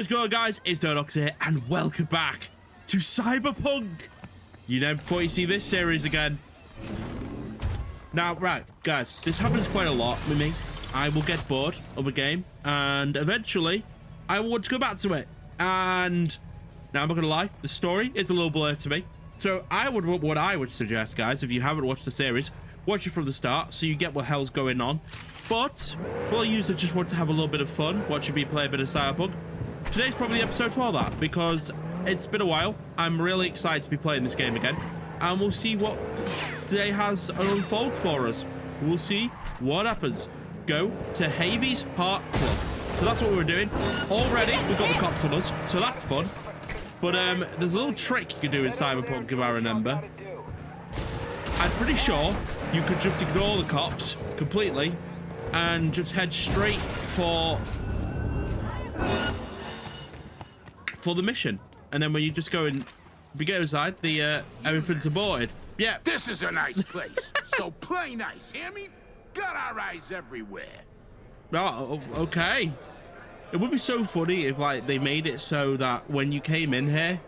What's going on, guys? It's Donox here, and welcome back to Cyberpunk. You know, before you see this series again. Now, right, guys, this happens quite a lot with me. I will get bored of a game, and eventually, I will want to go back to it. And now, I'm not gonna lie, the story is a little blurred to me. So, what I would suggest, guys, if you haven't watched the series, watch it from the start so you get what hell's going on. But we'll use it just want to have a little bit of fun, watching me play a bit of Cyberpunk. Today's probably the episode for that, because it's been a while. I'm really excited to be playing this game again, and we'll see what today has unfold for us. We'll see what happens. Go to Havy's Heart Club. So that's what we're doing. Already, we've got the cops on us, so that's fun. But there's a little trick you can do in Cyberpunk, if I remember. I'm pretty sure you could just ignore the cops completely and just head straight for the mission, and then when you just go and we get inside, the everything's aborted. Yeah, this is a nice place. So play nice, hear me? Got our eyes everywhere. Oh, okay. It would be so funny if like they made it so that when you came in here,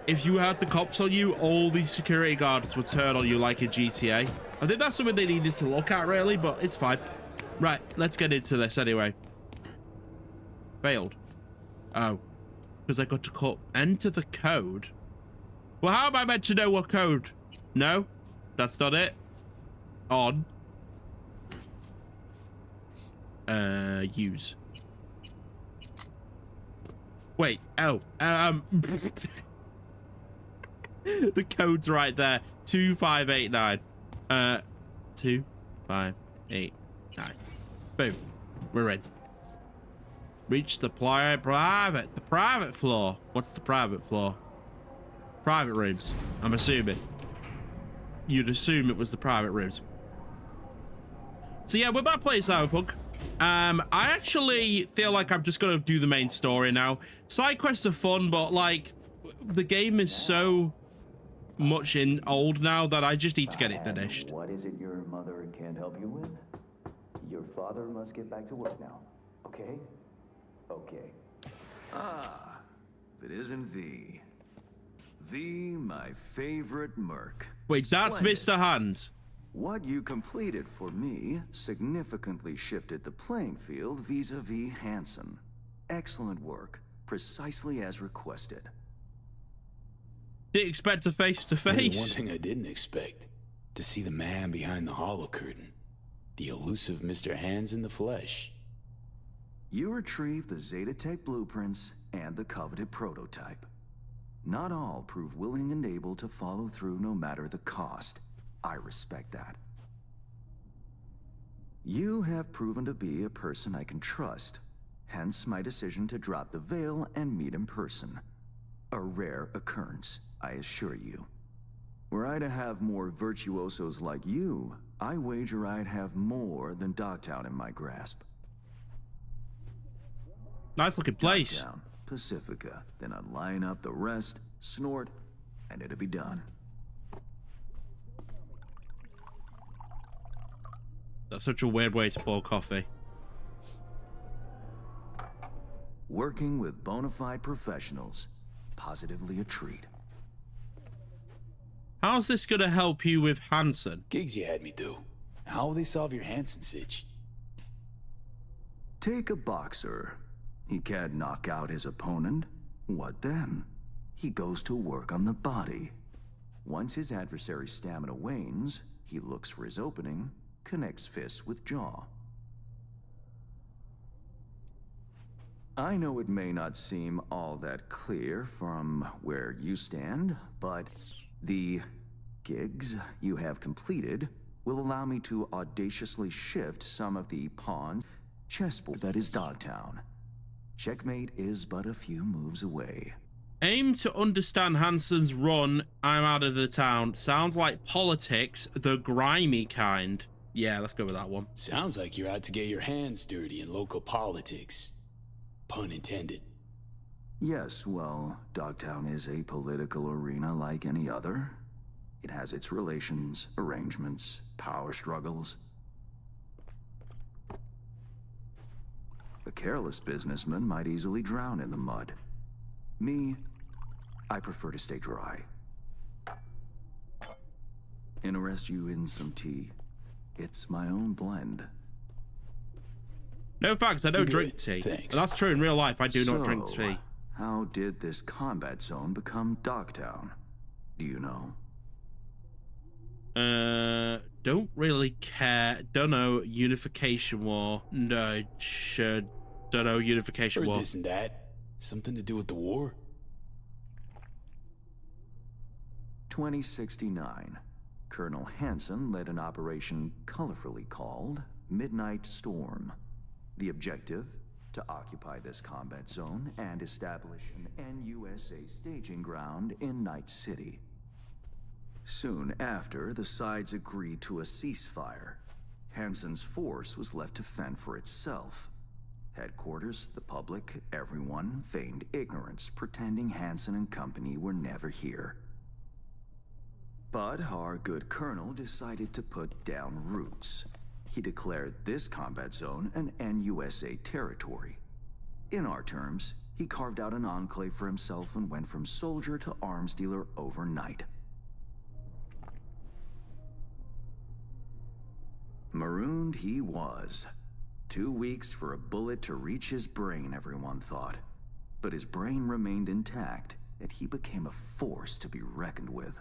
if you had the cops on you, all these security guards would turn on you like a GTA. I think that's something they needed to look at, really, but it's fine. Right, let's get into this anyway. Failed. Oh. Because I got to enter the code. Well, how am I meant to know what code? No, that's not it. On. Use. Wait, oh, the code's right there. 2589. 2589. Boom. We're in. Reach the private floor. What's the private floor? Private rooms, I'm assuming. You'd assume it was the private rooms. So yeah, we're back playing Cyberpunk. I actually feel like I'm just gonna do the main story now. Side quests are fun, but like the game is so much old now that I just need to get it finished. What is it your mother can't help you with? Your father must get back to work now. Okay? Okay. Ah, if it isn't V. V, my favorite merc. Wait, that's Splendid. Mr. Hand. What you completed for me significantly shifted the playing field vis-a-vis Hansen. Excellent work, precisely as requested. Didn't expect a face-to-face. One thing I didn't expect, to see the man behind the hollow curtain. The elusive Mr. Hands in the flesh. You retrieved the Zeta Tech blueprints and the coveted prototype. Not all prove willing and able to follow through no matter the cost. I respect that. You have proven to be a person I can trust, hence my decision to drop the veil and meet in person. A rare occurrence, I assure you. Were I to have more virtuosos like you, I wager I'd have more than Dogtown in my grasp. Nice looking place. Dogtown, Pacifica, then I'd line up the rest, snort, and it'd be done. That's such a weird way to pour coffee. Working with bona fide professionals, positively a treat. How's this gonna help you with Hansen? Gigs you had me do. How will they solve your Hansen sitch? Take a boxer. He can't knock out his opponent. What then? He goes to work on the body. Once his adversary's stamina wanes, he looks for his opening, connects fists with jaw. I know it may not seem all that clear from where you stand, but the gigs you have completed will allow me to audaciously shift some of the pawns chessboard that is Dogtown. Checkmate is but a few moves away. Aim to understand Hansen's run. I'm out of the town. Sounds like politics, the grimy kind. Yeah, let's go with that one. Sounds like you're out to get your hands dirty in local politics. Pun intended. Yes, well, Dogtown is a political arena like any other. It has its relations, arrangements, power struggles. careless businessman might easily drown in the mud. Me, I prefer to stay dry. Interest you in some tea? It's my own blend. No thanks, I don't Good, drink tea. thanks. And that's true in real life, I do not drink tea. How did this combat zone become Dogtown? Do you know? Don't really care. Don't know. Unification War. No, sure. Don't know. Unification Heard War. this and that. Something to do with the war? 2069. Colonel Hansen led an operation colorfully called Midnight Storm. The objective? To occupy this combat zone and establish an NUSA staging ground in Night City. Soon after, the sides agreed to a ceasefire. Hansen's force was left to fend for itself. Headquarters, the public, everyone feigned ignorance, pretending Hansen and company were never here. But our good colonel decided to put down roots. He declared this combat zone an NUSA territory. In our terms, he carved out an enclave for himself and went from soldier to arms dealer overnight. Marooned he was. 2 weeks for a bullet to reach his brain, everyone thought. But his brain remained intact, and he became a force to be reckoned with.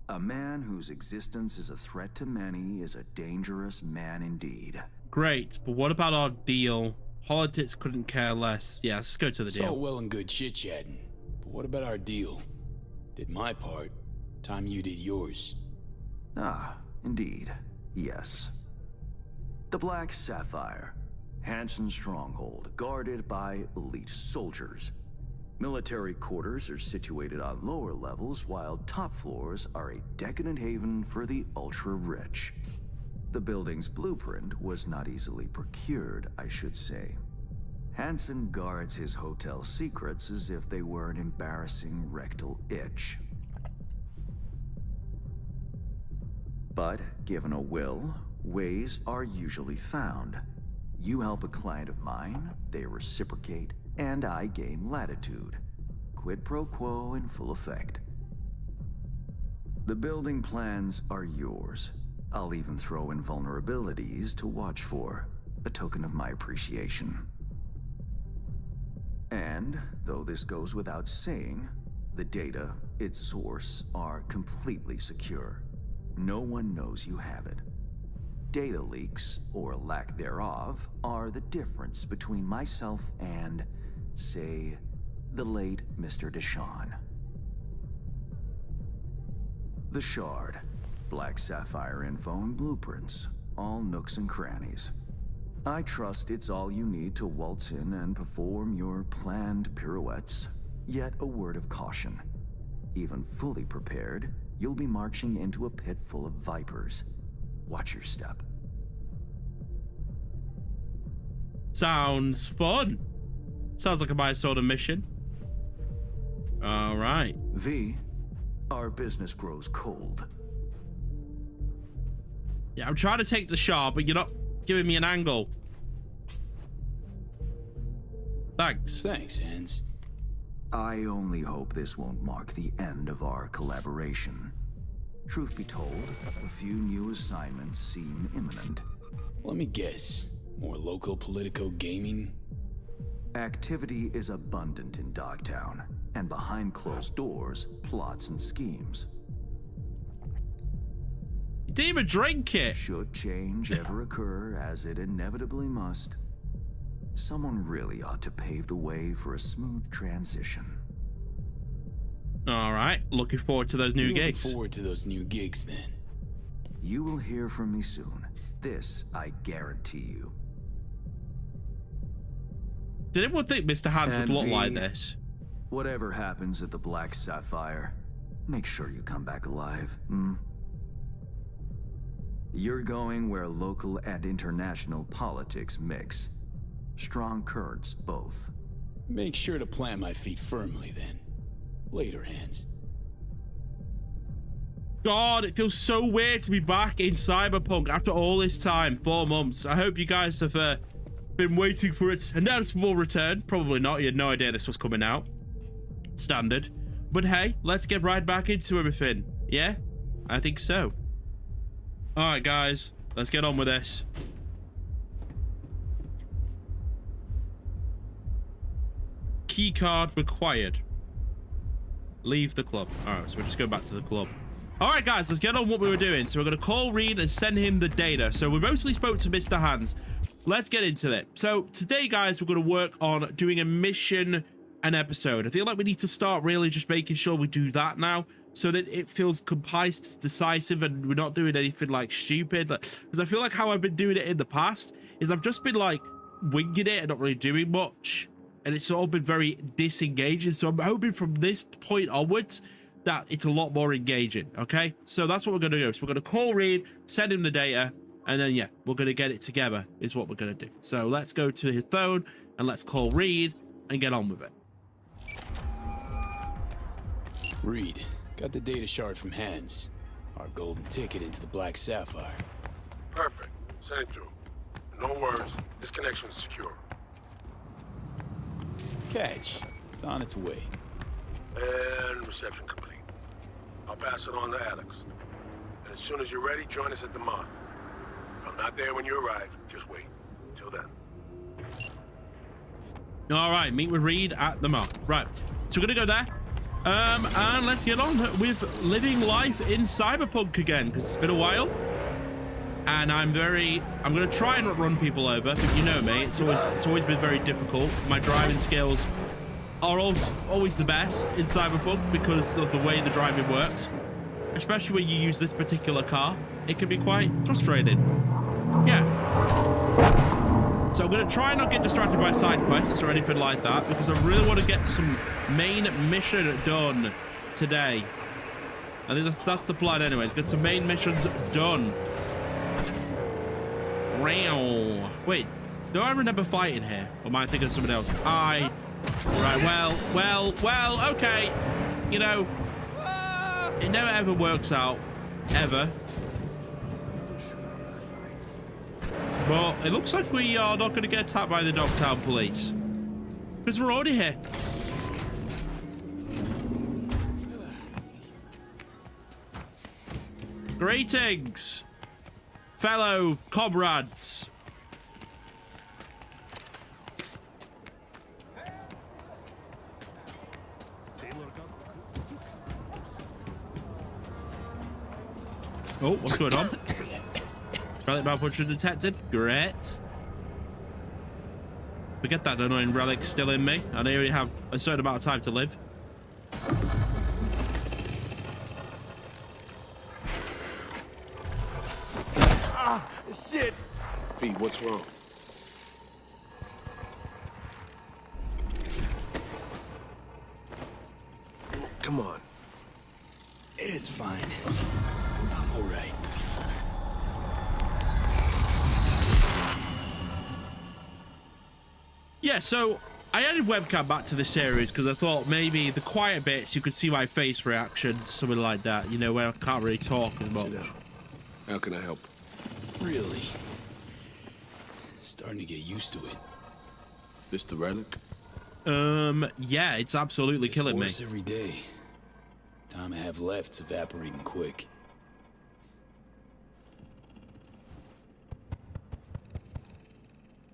A man whose existence is a threat to many is a dangerous man indeed. Great, but what about our deal? Politics couldn't care less. Yeah, let's go to the It's deal. all well and good chit-chatting, but what about our deal? Did my part, time you did yours. Ah, indeed. Yes. The Black Sapphire. Hansen's stronghold, guarded by elite soldiers. Military quarters are situated on lower levels, while top floors are a decadent haven for the ultra-rich. The building's blueprint was not easily procured, I should say. Hansen guards his hotel secrets as if they were an embarrassing rectal itch. But given a will, ways are usually found. You help a client of mine, they reciprocate, and I gain latitude. Quid pro quo in full effect. The building plans are yours. I'll even throw in vulnerabilities to watch for, a token of my appreciation. And, though this goes without saying, the data, its source, are completely secure. No one knows you have it. Data leaks, or lack thereof, are the difference between myself and, say, the late Mr. Deshawn. The Shard. Black Sapphire info and blueprints. All nooks and crannies. I trust it's all you need to waltz in and perform your planned pirouettes. Yet a word of caution. Even fully prepared, you'll be marching into a pit full of vipers. Watch your step. Sounds fun. Sounds like a my sort of mission. All right. V, our business grows cold. Yeah, I'm trying to take the shard, but you're not giving me an angle. Thanks. Thanks, Hans. I only hope this won't mark the end of our collaboration. Truth be told, a few new assignments seem imminent. Let me guess. More local politico gaming? Activity is abundant in Dogtown, and behind closed doors, plots and schemes. You didn't even drink it. Should change ever occur, as it inevitably must, someone really ought to pave the way for a smooth transition. All right. Looking forward to those new gigs. Looking forward to those new gigs, then. You will hear from me soon. This I guarantee you. Did anyone think Mr. Hands would And look V, like this? Whatever happens at the Black Sapphire, make sure you come back alive, You're going where local and international politics mix. Strong currents, both. Make sure to plant my feet firmly, then. Later, Hans. God, it feels so weird to be back in Cyberpunk after all this time, 4 months. I hope you guys have Been waiting for its announcement return. Probably not. You had no idea this was coming out. Standard. But hey, let's get right back into everything. Yeah? I think so. Alright, guys. Let's get on with this. Key card required. Leave the club. Alright, so we'll just go back to the club. Alright, guys, let's get on what we were doing. So we're going to call Reed and send him the data. So we mostly spoke to Mr. Hands. Let's get into it. So today, guys, we're going to work on doing a mission an episode. I feel like we need to start really just making sure we do that now so that it feels concise, decisive, and we're not doing anything like stupid. Because I feel like how I've been doing it in the past is I've just been like winging it and not really doing much. And it's all been very disengaging. So I'm hoping from this point onwards that it's a lot more engaging. Okay, so that's what we're going to do. So we're going to call Reed, send him the data, and then yeah, we're going to get it together is what we're going to do. So let's go to his phone and let's call Reed and get on with it. Reed, got the data shard from Hans. Our golden ticket into the Black Sapphire. Perfect. Send it through. No worries. This connection is secure. Catch. It's on its way. And reception complete. I'll pass it on to Alex. And as soon as you're ready, join us at the Moth. If I'm not there when you arrive, just wait. Till then. All right, meet with Reed at the Moth. Right, so we're gonna go there. And let's get on with living life in Cyberpunk again, because it's been a while. And I'm gonna try and not run people over, but you know me, it's always been very difficult. My driving skills are always the best in Cyberpunk because of the way the driving works. Especially when you use this particular car, it can be quite frustrating. Yeah. So I'm gonna try and not get distracted by side quests or anything like that because I really want to get some main mission done today. I think that's the plan anyway. Let's get some main missions done. Wait, do I remember fighting here? Or am I thinking of something else? Right, well, okay. You know, it never ever works out. Ever. But it looks like we are not going to get attacked by the Dogtown police. Because we're already here. Greetings, fellow comrades. Oh, what's going on? Relic malfunction detected. Great. Forget that annoying relic still in me. I only have a certain amount of time to live. Ah, shit! Pete, what's wrong? Come on. It's fine. I'm all right. Yeah, so I added webcam back to the series because I thought maybe the quiet bits you could see my face reactions, something like that, you know, where I can't really talk as much. How can I help? Really? Starting to get used to it. This the relic? Yeah, it's absolutely killing me. Worse every day. Time I have left's evaporating quick.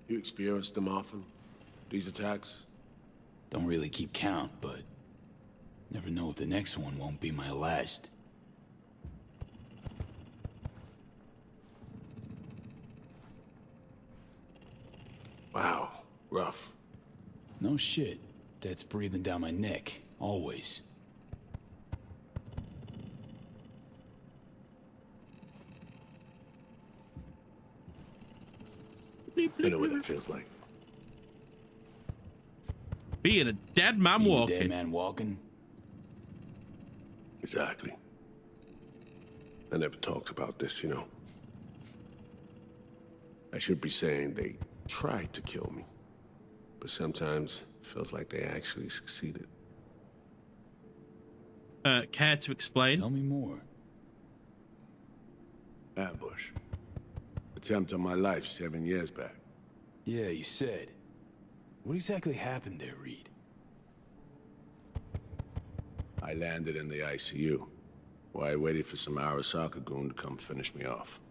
You experience them often? These attacks? Don't really keep count, but never know if the next one won't be my last. Wow, rough. No shit. Death's breathing down my neck, always. You know what that feels like. Being a dead man Being a walking. dead man walking? Exactly. I never talked about this, you know. I should be saying they tried to kill me. But sometimes it feels like they actually succeeded. Care to explain? Tell me more. Ambush. Attempt on my life 7 years back. Yeah, you said. What exactly happened there, Reed? I landed in the ICU, where I waited for some Arasaka goon to come finish me off.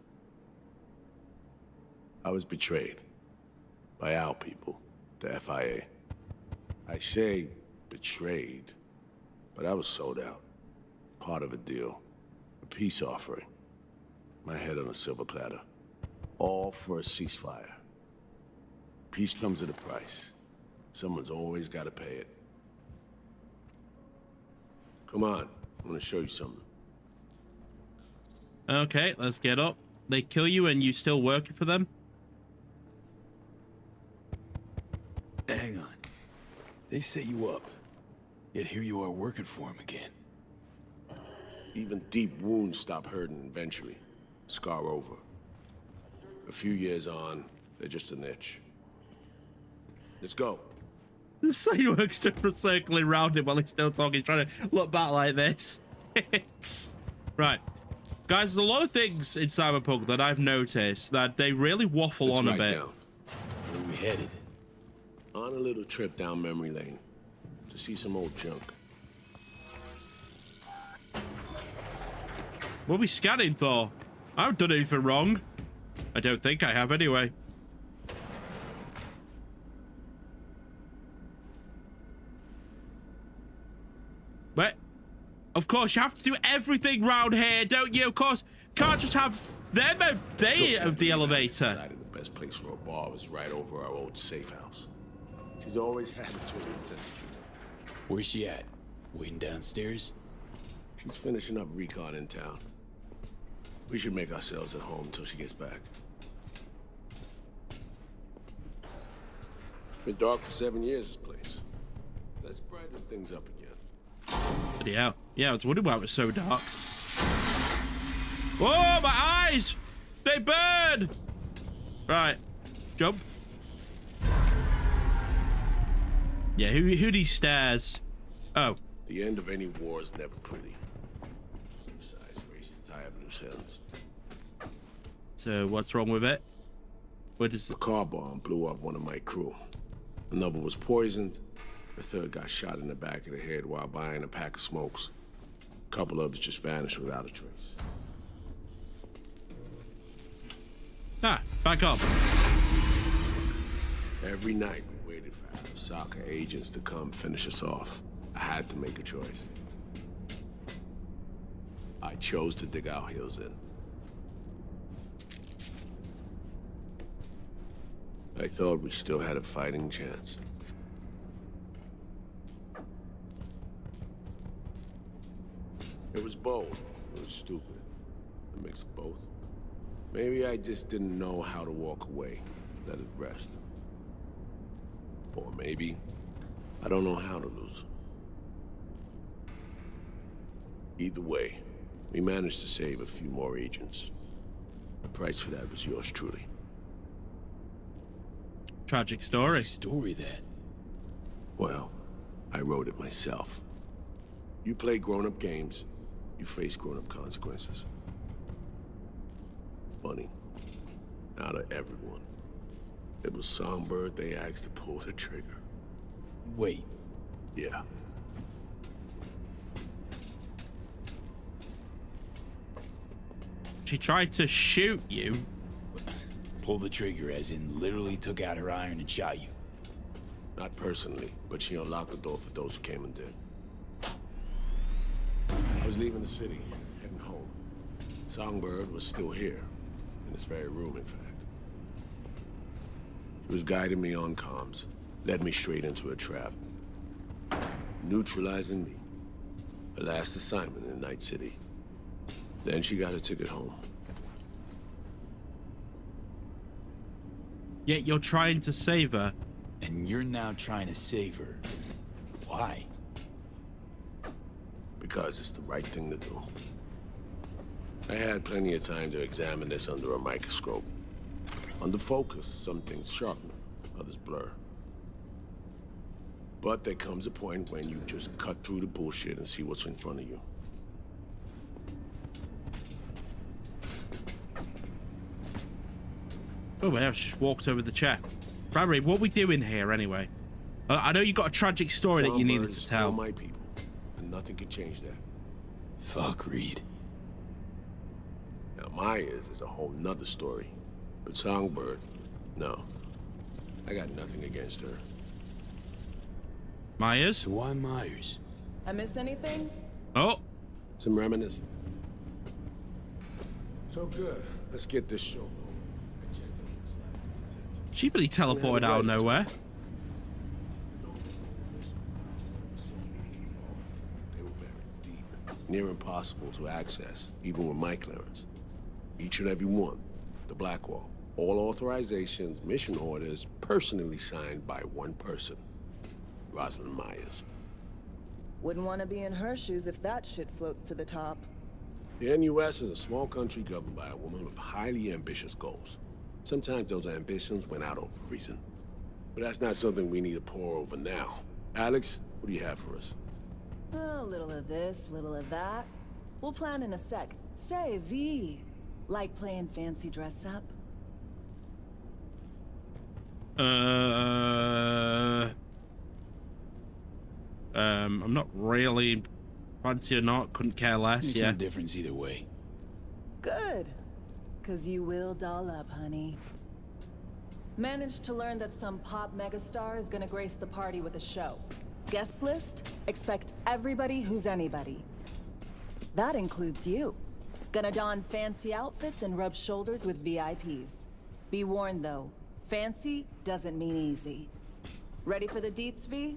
I was betrayed by our people, the FIA. I say betrayed, but I was sold out. Part of a deal, a peace offering. My head on a silver platter. All for a ceasefire. Peace comes at a price. Someone's always got to pay it. Come on, I want to show you something. Okay, let's get up. They kill you and you still working for them? Hang on. They set you up, yet here you are working for him again. Even deep wounds stop hurting eventually. Scar over. A few years on, they're just an itch. Let's go. So he works circling around him while he's still talking. He's trying to look back like this. Right. Guys, there's a lot of things in Cyberpunk that I've noticed that they really waffle Let's on a write bit. down. Where are we headed? On a little trip down memory lane to see some old junk. What are we scanning, Thor? I haven't done anything wrong. I don't think I have anyway. But, of course, you have to do everything round here, don't you? Of course, can't just have them obey of the elevator. Decided the best place for a bar was right over our old safe house. She's always had a twisted sense of humor. Where's she at? Waiting downstairs? She's finishing up recon in town. We should make ourselves at home until she gets back. Been dark for 7 years, this place. Let's brighten things up again. Bloody hell. Yeah, I was wondering why it was so dark. Oh, my eyes! They burn! Right. Jump. Yeah, who these stairs? Oh. The end of any war is never pretty. Besides, races tie up loose ends. So what's wrong with it? What is A it? car bomb blew up one of my crew. Another was poisoned. The third got shot in the back of the head while buying a pack of smokes. A couple others just vanished without a trace. Ah, back up. Every night we waited for Arasaka agents to come finish us off. I had to make a choice. I chose to dig our heels in. I thought we still had a fighting chance. It was bold. It was stupid. A mix of both. Maybe I just didn't know how to walk away, let it rest. Or maybe I don't know how to lose. Either way, we managed to save a few more agents. The price for that was yours truly. Tragic story. Story that. Well, I wrote it myself. You play grown-up games, you face grown-up consequences. Funny. Out of everyone, it was Songbird they asked to pull the trigger. Wait, Yeah. She tried to shoot you. pull the trigger as in literally took out her iron and shot you. Not personally, but she unlocked the door for those who came and did. I was leaving the city, heading home. Songbird was still here, in this very room, in fact. She was guiding me on comms, led me straight into a trap. Neutralizing me. Her last assignment in Night City. Then she got a ticket home. Yet you're trying to save her. And you're now trying to save her. Why? Because it's the right thing to do. I had plenty of time to examine this under a microscope. Under focus, some things sharpen, others blur. But there comes a point when you just cut through the bullshit and see what's in front of you. Oh, I just walked over the chair. Bradbury, what we doing here anyway? I know you got a tragic story that you needed to Songbirds tell. all my people, and nothing can change that. Fuck Reed. Now Myers is a whole nother story, but Songbird, no. I got nothing against her. Myers? So why Myers? I miss anything? Oh, Some reminiscing. So good. Let's get this show going. she really teleported out of nowhere. They were very deep, near impossible to access, even with my clearance. Each and every one, the Blackwall, all authorizations, mission orders, personally signed by one person, Rosalind Myers. Wouldn't want to be in her shoes if that shit floats to the top. The NUS is a small country governed by a woman with highly ambitious goals. Sometimes those ambitions went out of reason. But that's not something we need to pour over now. Alex, what do you have for us? A little of this, little of that. We'll plan in a sec. Say, V, like playing fancy dress up? I'm not really fancy or not, couldn't care less, Makes yeah. no difference either way. Good. 'Cause you will doll up, honey. Managed to learn that some pop megastar is gonna grace the party with a show. Guest list? Expect everybody who's anybody. That includes you. Gonna don fancy outfits and rub shoulders with VIPs. Be warned though, fancy doesn't mean easy. Ready for the deets, V?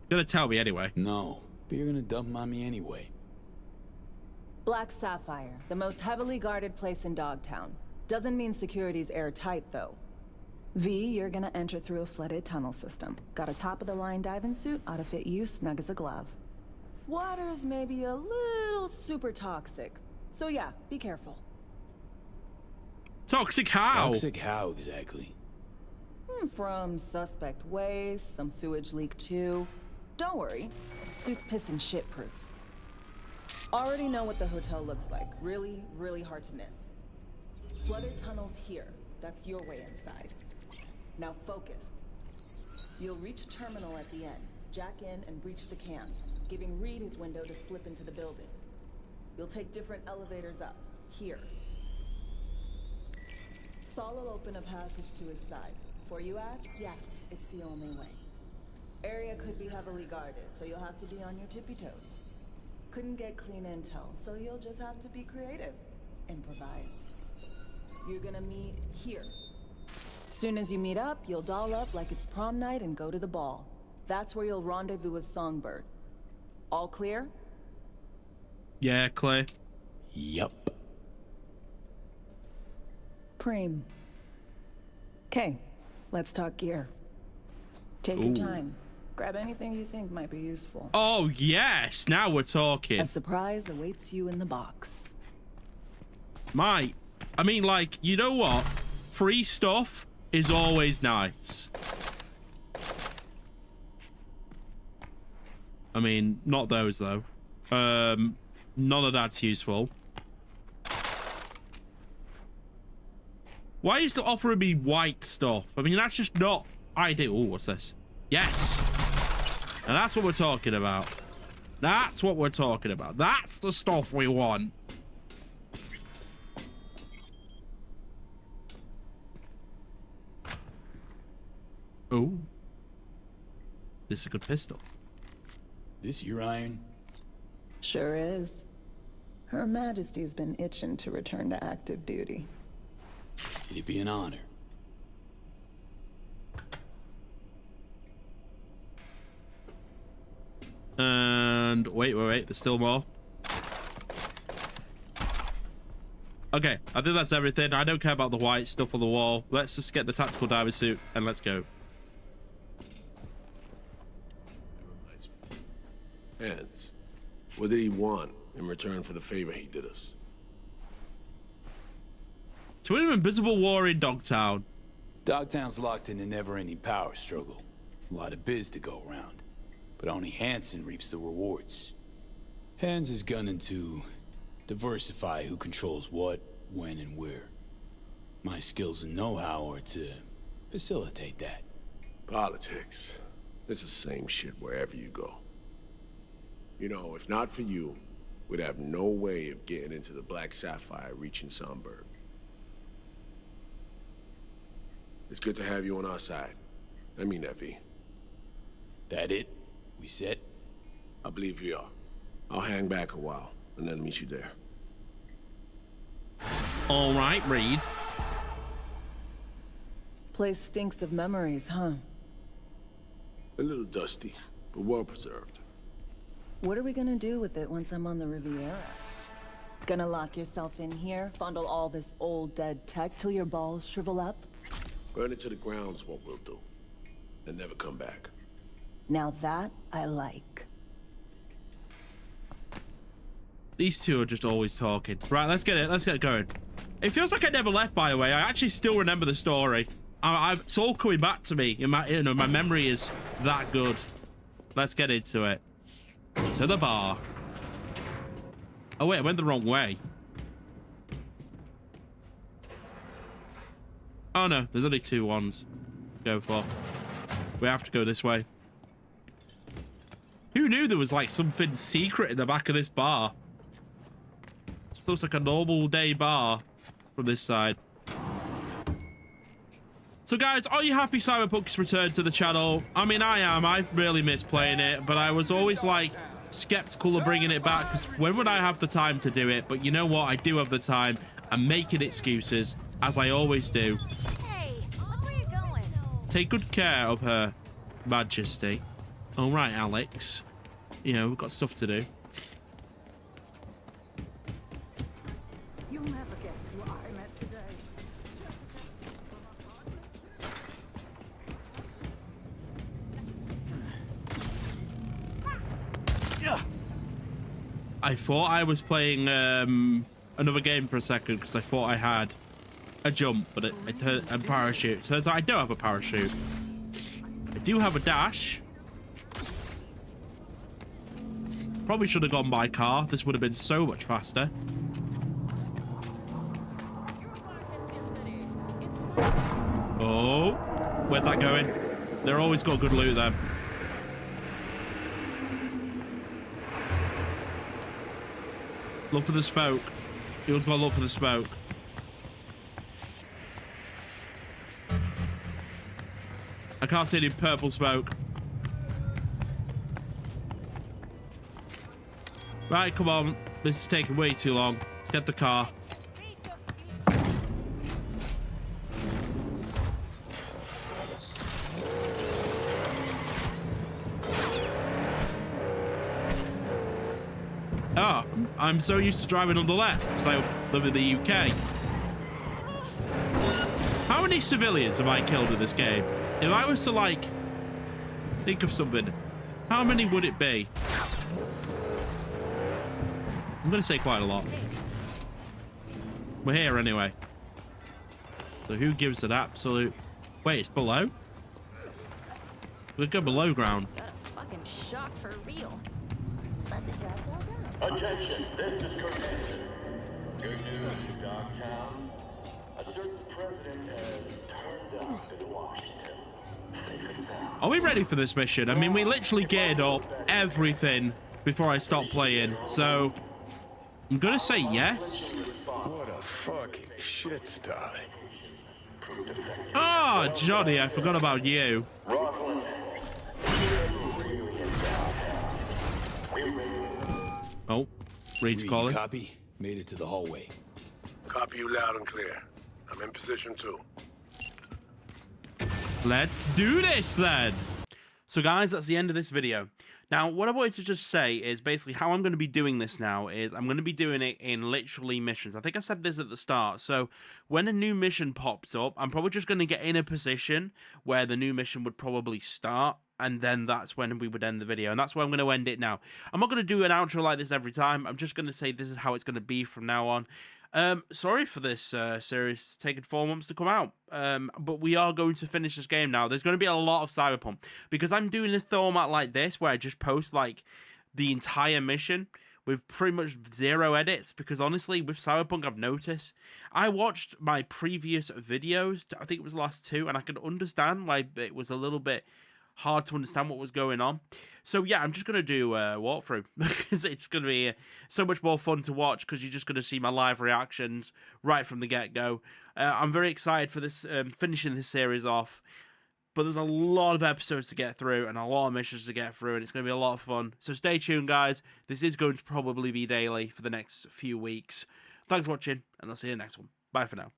You're gonna tell me anyway. No, but you're gonna dump on me anyway. Black Sapphire, the most heavily guarded place in Dogtown. Doesn't mean security's airtight, though. V, you're gonna enter through a flooded tunnel system. Got a top-of-the-line diving suit, ought to fit you snug as a glove. Water's maybe a little super toxic, so yeah, be careful. Toxic how? Toxic how exactly? From suspect waste, some sewage leak too. Don't worry, suit's piss and shit proof. Already know what the hotel looks like. Really, really hard to miss. Flooded tunnels here. That's your way inside. Now focus. You'll reach a terminal at the end. Jack in and breach the cam, giving Reed his window to slip into the building. You'll take different elevators up. Here. Saul will open a passage to his side. Before you ask, yes, it's the only way. Area could be heavily guarded, so you'll have to be on your tippy toes. Couldn't get clean intel, so you'll just have to be creative. Improvise. You're gonna meet here. Soon as you meet up, you'll doll up like it's prom night and go to the ball. That's where you'll rendezvous with Songbird. All clear? Yeah, clear. Yup. Preem. Okay, let's talk gear. Take your time. Grab anything you think might be useful. Oh, yes, now we're talking. A surprise awaits you in the box. I mean, like, you know what? Free stuff is always nice. I mean, not those, though. None of that's useful. Why are you still offering me white stuff? I mean, that's just not ideal. Oh, what's this? Yes. And that's what we're talking about. That's what we're talking about. That's the stuff we want. Oh. This is a good pistol. This your iron? Sure is. Her Majesty's been itching to return to active duty. It'd be an honor. And wait, there's still more. Okay, I think that's everything. I don't care about the white stuff on the wall. Let's just get the tactical diver suit and let's go. Hands. What did he want in return for the favor he did us? To win an invisible war in Dogtown. Dogtown's locked in a never-ending power struggle. A lot of biz to go around. But only Hansen reaps the rewards. Hans is gunning to diversify who controls what, when, and where. My skills and know-how are to facilitate that. Politics. It's the same shit wherever you go. You know, if not for you, we'd have no way of getting into the Black Sapphire reaching Songbird. It's good to have you on our side. I mean that, V. That it? We set? I believe we are. I'll hang back a while, and then meet you there. All right, Reed. Place stinks of memories, huh? A little dusty, but well preserved. What are we gonna do with it once I'm on the Riviera? Gonna lock yourself in here, fondle all this old dead tech till your balls shrivel up? Burn it to the ground's what we'll do. And never come back. Now that I like. These two are just always talking. Right, let's get it. Let's get going. It feels like I never left, by the way. I actually still remember the story. It's all coming back to me. My memory is that good. Let's get into it. To the bar. Oh wait, I went the wrong way. Oh no, there's only two ones to go for. We have to go this way. Who knew there was like something secret in the back of this bar? This looks like a normal day bar from this side. So guys, are you happy Cyberpunk's returned to the channel? I mean, I am. I've really missed playing it, but I was always like skeptical of bringing it back because when would I have the time to do it? But you know what? I do have the time. I'm making excuses, as I always do. Hey, look where you're going. Take good care of Her Majesty. All right, Alex. You know, we've got stuff to do. You'll never guess who I met today. I thought I was playing another game for a second because I thought I had a jump, but a parachute. Turns out I don't have a parachute. I do have a dash. Probably should have gone by car. This would have been so much faster. Oh, where's that going? They're always got good loot then. Look for the smoke. You always gotta look for the smoke. I can't see any purple smoke. Right, come on. This is taking way too long. Let's get the car. Oh, I'm so used to driving on the left because I live in the UK. How many civilians have I killed in this game? If I was to, like, think of something, how many would it be? I'm going to say quite a lot. We're here anyway. So who gives an absolute... Wait, it's below? We'll go below ground. Got a fucking shock for real. But the job's all done. Attention, this is Cortez. Good news, Dogtown. A certain president has turned up in Washington. Safe and sound. Are we ready for this mission? I mean, we literally geared up everything before I stopped playing, so I'm gonna say yes. What a fucking shit sty. Oh, Johnny, I forgot about you. Rockland. Oh, Reed's Reed, calling. Copy. Made it to the hallway. Copy you loud and clear. I'm in position too. Let's do this then. So guys, that's the end of this video. Now, what I wanted to just say is basically how I'm going to be doing this now is I'm going to be doing it in literally missions. I think I said this at the start. So when a new mission pops up, I'm probably just going to get in a position where the new mission would probably start. And then that's when we would end the video. And that's where I'm going to end it now. I'm not going to do an outro like this every time. I'm just going to say this is how it's going to be from now on. Sorry for this series taking 4 months to come out. But we are going to finish this game now. There's going to be a lot of Cyberpunk. Because I'm doing a format like this where I just post like the entire mission. with pretty much 0 edits, because honestly, with Cyberpunk, I've noticed, I watched my previous videos, I think it was the last 2, and I could understand why it was a little bit hard to understand what was going on. So yeah, I'm just going to do a walkthrough, because it's going to be so much more fun to watch, because you're just going to see my live reactions right from the get-go. I'm very excited for this, finishing this series off. But there's a lot of episodes to get through and a lot of missions to get through, and it's going to be a lot of fun. So stay tuned, guys. This is going to probably be daily for the next few weeks. Thanks for watching, and I'll see you in the next one. Bye for now.